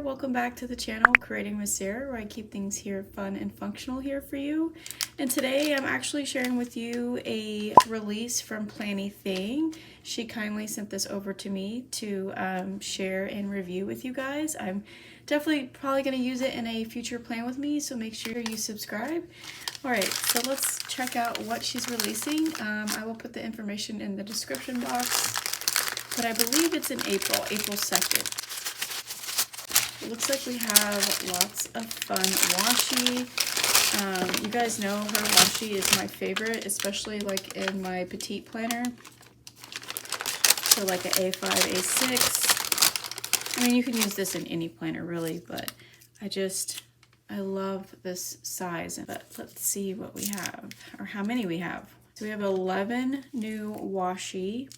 welcome back to the channel Creating with Sarah, where I keep things here fun and functional here for you. And today I'm actually sharing with you a release from Planything. She kindly sent this over to me to share and review with you guys. I'm definitely probably going to use it in a future plan with me, so make sure you subscribe. Alright, so let's check out what she's releasing. I will put the information in the description box, but I believe it's in April 2nd. It looks like we have lots of fun washi. You guys know her washi is my favorite, especially like in my petite planner. So like an A5, A6. I mean, you can use this in any planner really, but I love this size. But let's see what we have, or how many we have. So we have 11 new washi.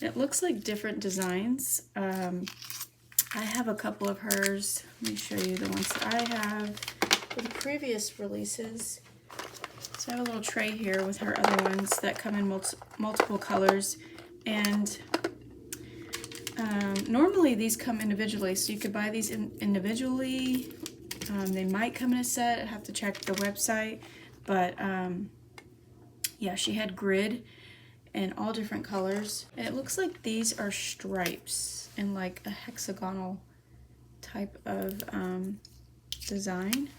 It looks like different designs. I have a couple of hers. Let me show you the ones that I have for the previous releases. So I have a little tray here with her other ones that come in multiple colors. And normally these come individually, so you could buy these individually. They might come in a set. I have to check the website. But yeah, she had grid in all different colors. And it looks like these are stripes in like a hexagonal type of design.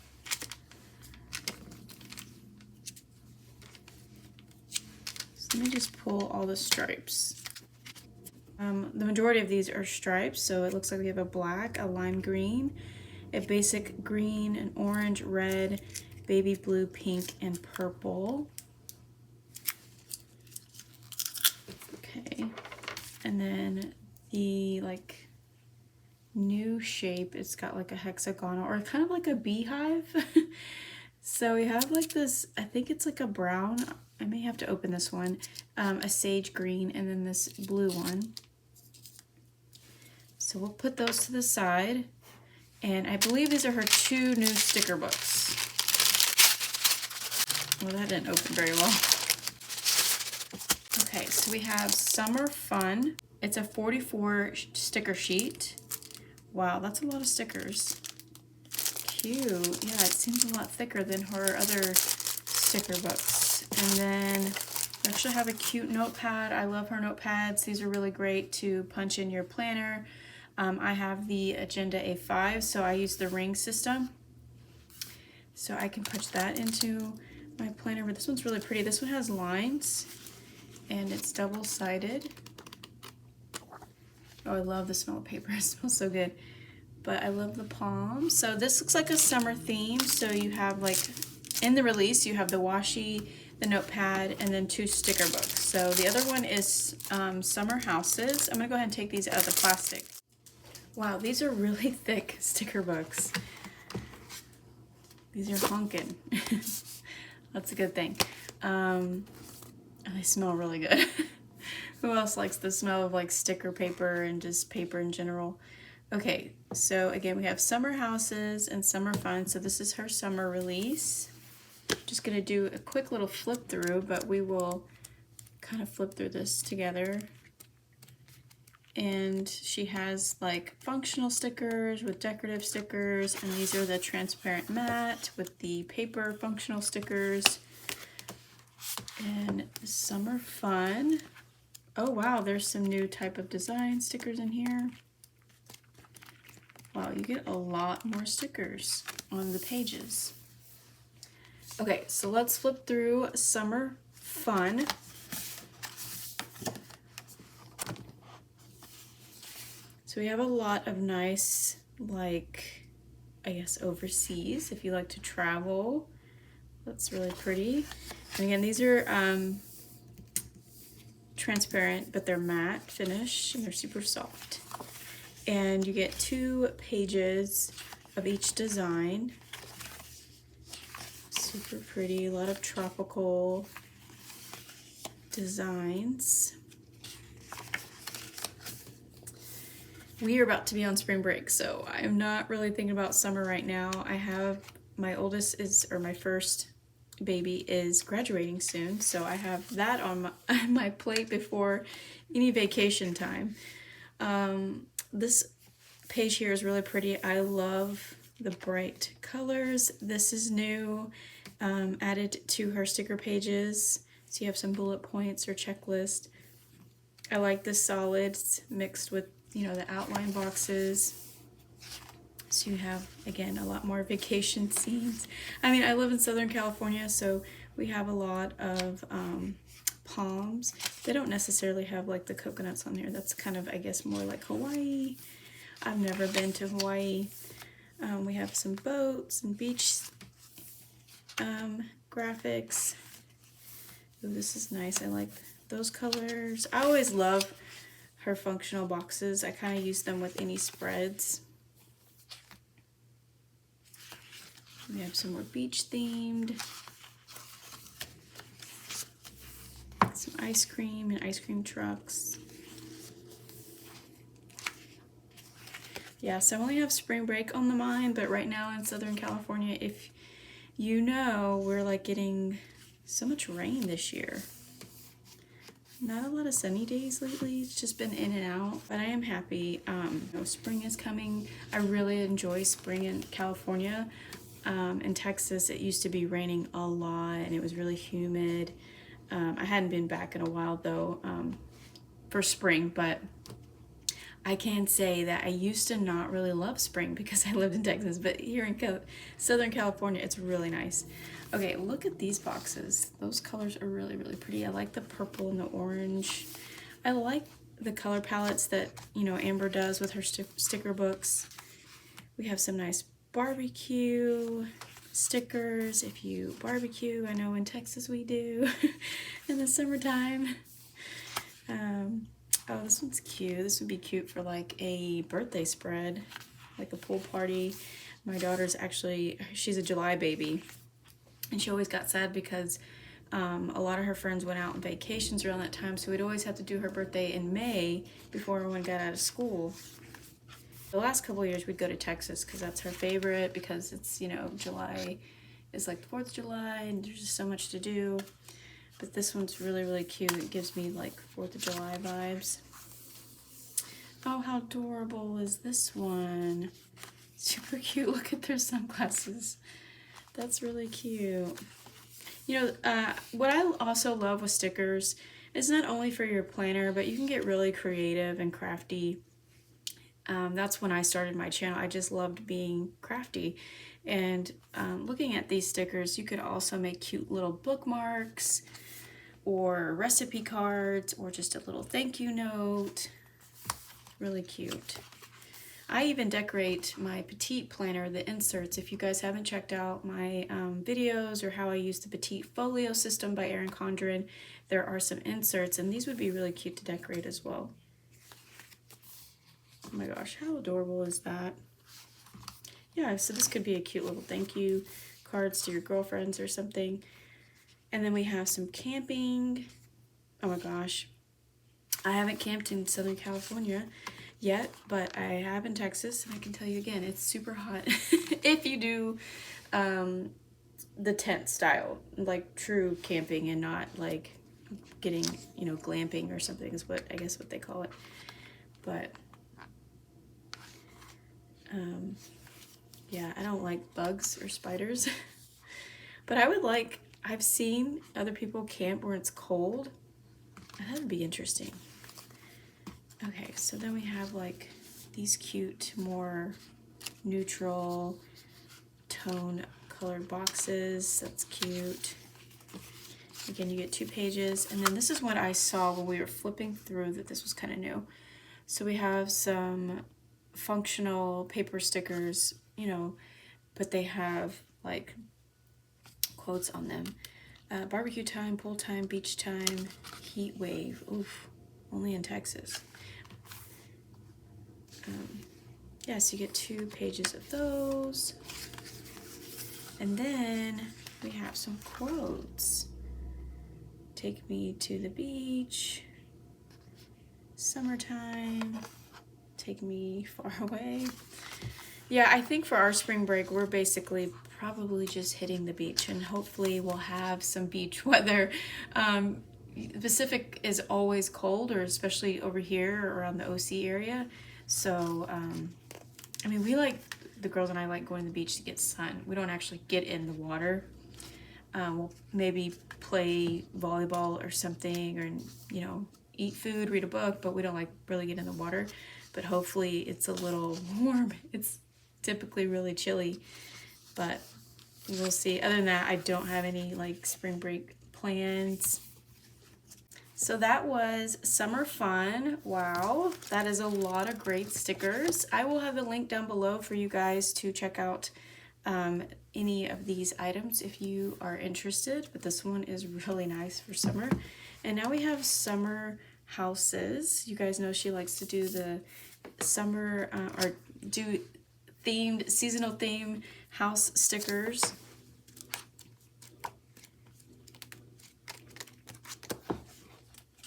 So let me just pull all the stripes. The majority of these are stripes, so it looks like we have a black, a lime green, a basic green, an orange, red, baby blue, pink, and purple. Okay, and then the like new shape, it's got like a hexagonal or kind of like a beehive. So we have like this, I think it's like a brown, I may have to open this one, a sage green, and then this blue one. So we'll put those to the side, and I believe these are her 2 new sticker books. Well, that didn't open very well. Okay, so we have Summer Fun. It's a 44 sticker sheet. Wow, that's a lot of stickers. Cute. Yeah, it seems a lot thicker than her other sticker books. And then we actually have a cute notepad. I love her notepads. These are really great to punch in your planner. I have the Agenda A5, so I use the ring system. So I can punch that into my planner. But this one's really pretty. This one has lines, and it's double-sided. Oh, I love the smell of paper. It smells so good. But I love the palm. So this looks like a summer theme. So you have like, in the release, you have the washi, the notepad, and then 2 sticker books. So the other one is Summer Houses. I'm gonna go ahead and take these out of the plastic. Wow, these are really thick sticker books. These are honking. That's a good thing. They smell really good. Who else likes the smell of like sticker paper and just paper in general? Okay, so again, we have Summer Houses and Summer Fun. So this is her summer release. Just gonna do a quick little flip through, but we will kind of flip through this together. And she has like functional stickers with decorative stickers, and these are the transparent matte with the paper functional stickers. And Summer Fun. Oh wow, there's some new type of design stickers in here. Wow, you get a lot more stickers on the pages. Okay, so let's flip through Summer Fun. So we have a lot of nice, like, I guess overseas, if you like to travel. That's really pretty. And again, these are transparent, but they're matte finish and they're super soft. And you get 2 pages of each design. Super pretty, a lot of tropical designs. We are about to be on spring break, so I'm not really thinking about summer right now. I have my my first baby is graduating soon, so I have that on my plate before any vacation time. This page here is really pretty. I love the bright colors. This is new, added to her sticker pages. So you have some bullet points or checklist. I like the solids mixed with, you know, the outline boxes. So you have, again, a lot more vacation scenes. I mean, I live in Southern California, so we have a lot of palms. They don't necessarily have like the coconuts on here. That's kind of, I guess, more like Hawaii. I've never been to Hawaii. We have some boats and beach graphics. Ooh, this is nice. I like those colors. I always love her functional boxes. I kind of use them with any spreads. We have some more beach themed. Some ice cream and ice cream trucks. Yeah, so I only have spring break on the mind, but right now in Southern California, if you know, we're like getting so much rain this year. Not a lot of sunny days lately. It's just been in and out, but I am happy. You know, spring is coming. I really enjoy spring in California. In Texas, it used to be raining a lot and it was really humid. I hadn't been back in a while though for spring, but I can say that I used to not really love spring because I lived in Texas, but here in Southern California, it's really nice. Okay, look at these boxes. Those colors are really, really pretty. I like the purple and the orange. I like the color palettes that, you know, Amber does with her sticker books. We have some nice barbecue stickers. If you barbecue, I know in Texas we do in the summertime. Oh, this one's cute. This would be cute for like a birthday spread, like a pool party. My daughter's actually, she's a July baby, and she always got sad because a lot of her friends went out on vacations around that time, so we'd always have to do her birthday in May before everyone got out of school. The last couple of years we'd go to Texas because that's her favorite, because it's, you know, July is like the 4th of July and there's just so much to do. But this one's really, really cute. It gives me like 4th of July vibes. Oh, how adorable is this one? Super cute. Look at their sunglasses. That's really cute. You know, what I also love with stickers is not only for your planner, but you can get really creative and crafty. That's when I started my channel. I just loved being crafty. And looking at these stickers, you could also make cute little bookmarks or recipe cards or just a little thank you note. Really cute. I even decorate my petite planner, the inserts. If you guys haven't checked out my videos or how I use the petite folio system by Erin Condren, there are some inserts, and these would be really cute to decorate as well. Oh my gosh, how adorable is that? Yeah, so this could be a cute little thank you cards to your girlfriends or something. And then we have some camping. Oh my gosh. I haven't camped in Southern California yet, but I have in Texas, and I can tell you again, it's super hot. If you do the tent style, like true camping and not like getting, you know, glamping or something is what, I guess what they call it. But yeah, I don't like bugs or spiders. But I would like, I've seen other people camp where it's cold. That would be interesting. Okay, so then we have like these cute, more neutral tone colored boxes. That's cute. Again, you get 2 pages. And then this is what I saw when we were flipping through, that this was kind of new. So we have some functional paper stickers, you know, but they have like quotes on them. Barbecue time, pool time, beach time, heat wave. Oof, only in Texas. Yes, you get 2 pages of those. And then we have some quotes. Take me to the beach. Summertime. Take me far away. Yeah, I think for our spring break, we're basically probably just hitting the beach, and hopefully we'll have some beach weather. The Pacific is always cold, or especially over here around the OC area. So I mean, the girls and I like going to the beach to get sun. We don't actually get in the water. We'll maybe play volleyball or something, or, you know, eat food, read a book, but we don't like really get in the water. But hopefully it's a little warm. It's typically really chilly, but we'll see. Other than that, I don't have any like spring break plans. So that was summer fun. Wow, that is a lot of great stickers. I will have the link down below for you guys to check out any of these items if you are interested, but this one is really nice for summer. And now we have summer houses. You guys know she likes to do the summer or do themed, seasonal theme house stickers.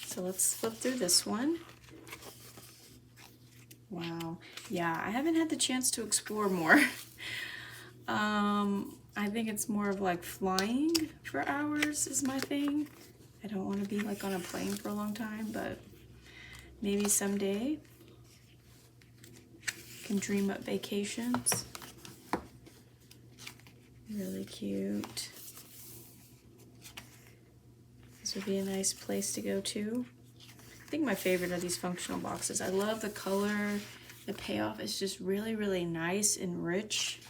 So let's flip through this one. Wow. Yeah, I haven't had the chance to explore more. I think it's more of like flying for hours is my thing. I don't want to be like on a plane for a long time, but maybe someday. Can dream up vacations. Really cute. This would be a nice place to go to. I think my favorite are these functional boxes. I love the color. The payoff is just really, really nice and rich.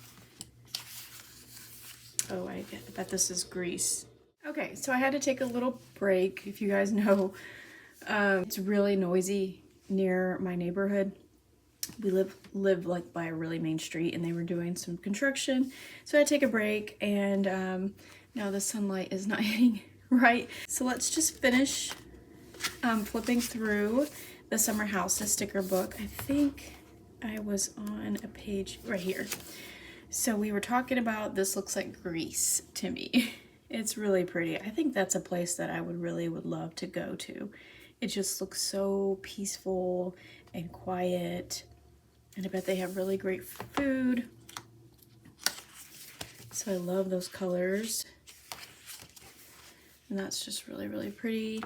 Oh, I bet this is grease. Okay, so I had to take a little break. If you guys know, it's really noisy near my neighborhood. We live like by a really main street, and they were doing some construction, so I had to take a break. And now the sunlight is not hitting right. So let's just finish flipping through the summer houses sticker book. I think I was on a page right here. So we were talking about, this looks like Greece to me. It's really pretty. I think that's a place that I would love to go to. It just looks so peaceful and quiet. And I bet they have really great food. So I love those colors. And that's just really, really pretty.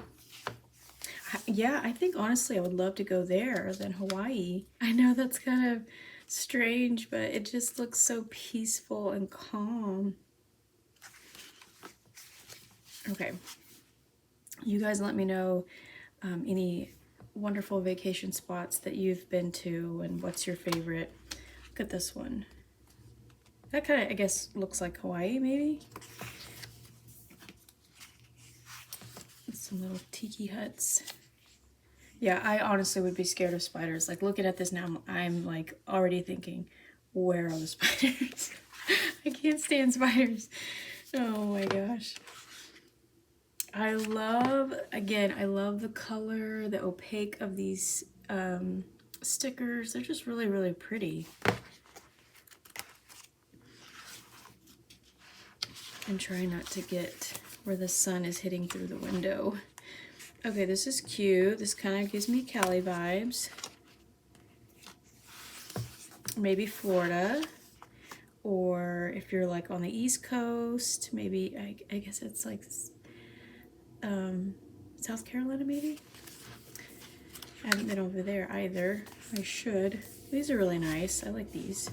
Yeah, I think honestly I would love to go there than Hawaii. I know that's kind of strange, but it just looks so peaceful and calm. Okay, you guys let me know any wonderful vacation spots that you've been to and what's your favorite. Look at this one. That kind of, I guess, looks like Hawaii maybe. Some little tiki huts. Yeah, I honestly would be scared of spiders. Like looking at this now, I'm like already thinking, where are the spiders? I can't stand spiders. Oh my gosh. I love the color, the opaque of these stickers. They're just really, really pretty. I'm trying not to get where the sun is hitting through the window. Okay, this is cute. This kind of gives me Cali vibes. Maybe Florida. Or if you're like on the East Coast, maybe, I guess it's like South Carolina maybe? I haven't been over there either. I should. These are really nice. I like these.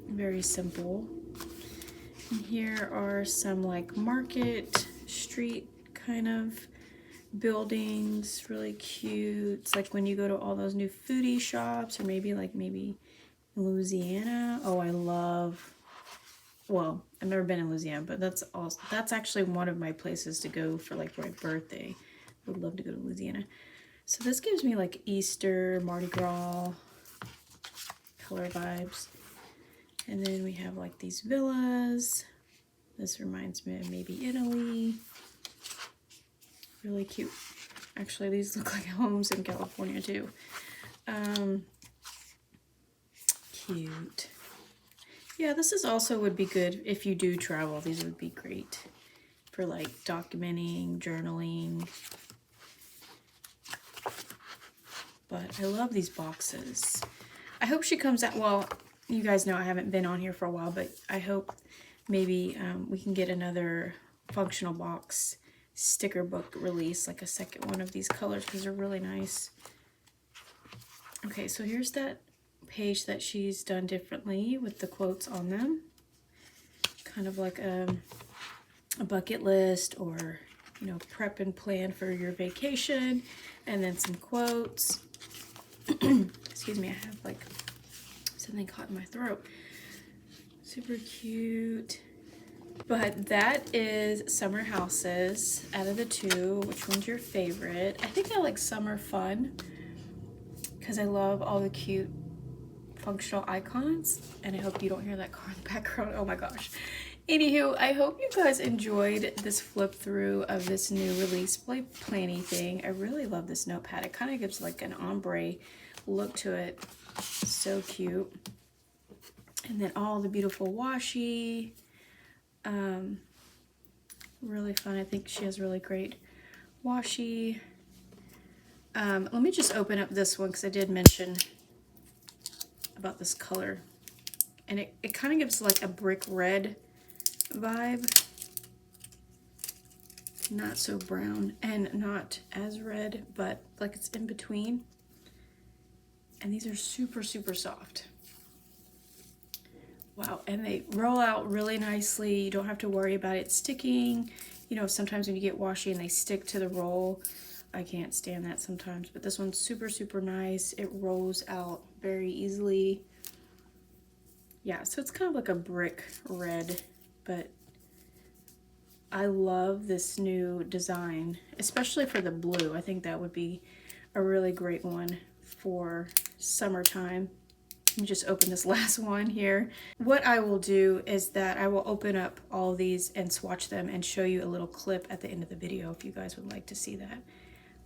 Very simple. And here are some like market, street kind of buildings. Really cute. It's like when you go to all those new foodie shops, or maybe Louisiana. Oh, I love, well, I've never been in Louisiana, but that's actually one of my places to go for like my birthday. I would love to go to Louisiana. So this gives me like Easter, Mardi Gras color vibes. And then we have like these villas. This reminds me of maybe Italy. Really cute. Actually, these look like homes in California too. Cute. Yeah, this is also would be good if you do travel. These would be great for like documenting, journaling. But I love these boxes. I hope she comes out, well, you guys know I haven't been on here for a while, but I hope maybe we can get another functional box sticker book release, like a second one of these colors, because they're really nice. Okay, so here's that page that she's done differently with the quotes on them. Kind of like a bucket list, or, you know, prep and plan for your vacation, and then some quotes. Excuse me, I have like something caught in my throat. Super cute. But that is summer houses. Out of the two, which one's your favorite? I think I like summer fun because I love all the cute functional icons, and I hope you don't hear that car in the background. Oh my gosh. Anywho, I hope you guys enjoyed this flip through of this new release by Planything. I really love this notepad. It kind of gives like an ombre look to it. So cute. And then all the beautiful washi. Really fun. I think she has really great washi. Let me just open up this one because I did mention about this color. And it kind of gives like a brick red vibe. Not so brown and not as red, but like it's in between. And these are super, super soft. Wow, and they roll out really nicely. You don't have to worry about it sticking. You know, sometimes when you get washi and they stick to the roll, I can't stand that sometimes, but this one's super, super nice. It rolls out very easily. Yeah, so it's kind of like a brick red, but I love this new design, especially for the blue. I think that would be a really great one for summertime. Let me just open this last one here. What I will do is that I will open up all of these and swatch them and show you a little clip at the end of the video if you guys would like to see that.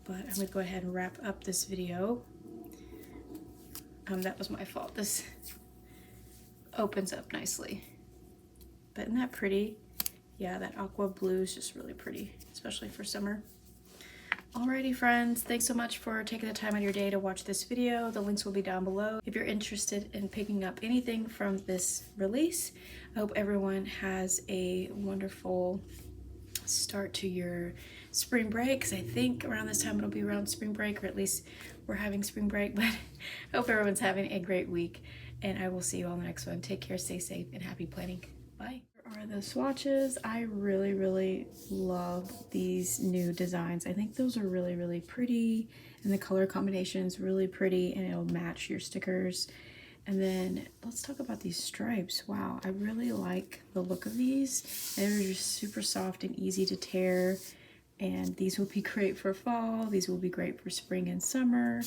But I'm gonna go ahead and wrap up this video. That was my fault. This opens up nicely. But isn't that pretty? Yeah, that aqua blue is just really pretty, especially for summer. Alrighty friends, thanks so much for taking the time out of your day to watch this video. The links will be down below. If you're interested in picking up anything from this release, I hope everyone has a wonderful start to your spring break, because I think around this time it'll be around spring break, or at least we're having spring break, but I hope everyone's having a great week, and I will see you all in the next one. Take care, stay safe, and happy planning. Bye. Here are the swatches. I really, really love these new designs. I think those are really, really pretty, and the color combination is really pretty, and it'll match your stickers. And then let's talk about these stripes. Wow, I really like the look of these. They're just super soft and easy to tear, and these will be great for fall. These will be great for spring and summer,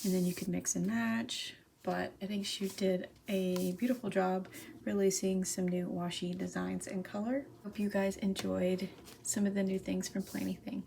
and then you can mix and match. But I think she did a beautiful job releasing some new washi designs in color. Hope you guys enjoyed some of the new things from Planything.